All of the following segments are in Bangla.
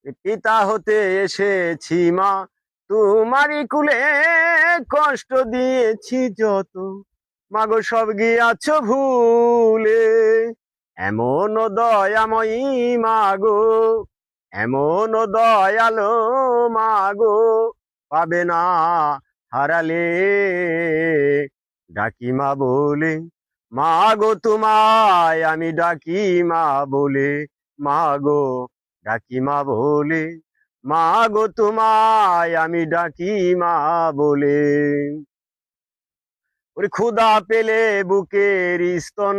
পিতা হতে এসেছি মা, তোমারই কুলে কষ্ট দিয়েছি যত, মাগো সব গিয়াছ ভুলে। এমন দয়াময়ী মাগো, এমন দয়ালো মাগো, পাবে না হারালে। ডাকি মা বলে, মাগো তোমায় আমি ডাকি মা বলে, মাগো ডাকি মা বলে, মাগো তোমায় আমি ডাকি মা বলে। ওরে ক্ষুধা পেলে বুকের স্তন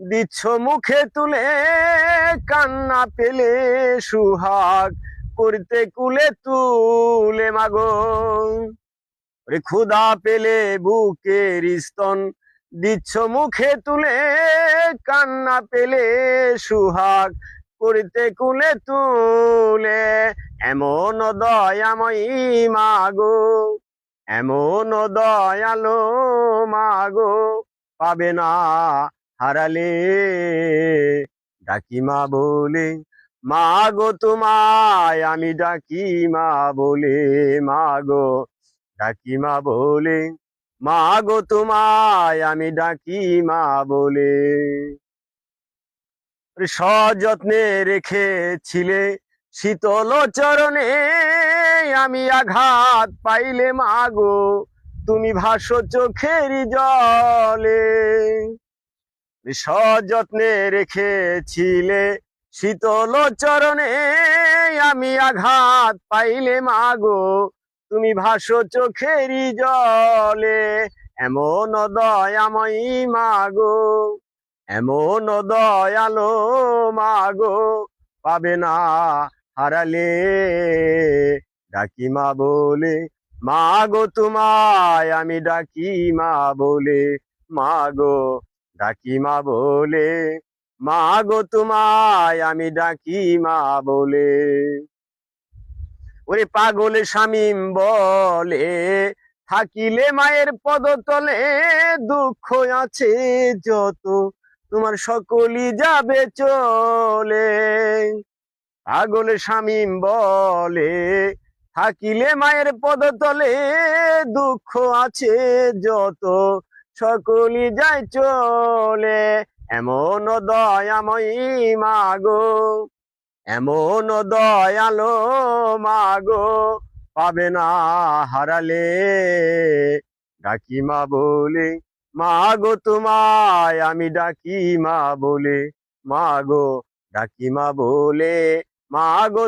দিচ্ছ মুখে তুলে, কান্না পেলে সুহাগ করতে কুলে তুলে মাগো। ওরে ক্ষুধা পেলে বুকের স্তন দিচ্ছ মুখে তুলে, কান্না পেলে সুহাগ করতে কুলে তুলে। এমন দয়াময়ী মাগো, এমন দয়ালো মাগো, পাবে না হারালে। ডাকি মা বলে, মাগো তোমায় আমি ডাকি মা বলে, মাগো ডাকি মা বলে, মাগো তোমায় আমি ডাকি মা বলে। সযত্নে রেখেছিলে শীতল চরণে, আমি আঘাত পাইলে মাগো তুমি ভাসো চোখের জলে। সযত্নে রেখেছিলে শীতল চরণে, আমি আঘাত পাইলে মাগো তুমি ভাসো চোখের জলে। এমন দয়াময়ী মাগো, এমন দয়ালো মাগো, পাবে না হারালে। ডাকি মা বলে, মাগো তোমায় আমি ডাকি মা বলে, মাগো ডাকি মা বলে, মাগো তোমায় আমি ডাকি মা বলে। ওরে পাগলে শামীম বলে, থাকিলে মায়ের পদতলে, দুঃখ আছে যত তোমার সকলই যাবে চলে। পাগলে শামীম বলে, থাকিলে মায়ের পদতলে, দুঃখ আছে যত সকলই যায় চলে। এমন দয়াময়ী মাগো, এমন দয়ালো মাগো, পাবে না হারালে। ডাকি মা বলে, মাগো তোমায় আমি ডাকি মা বলে, মাগো ডাকি মা বলে, মাগো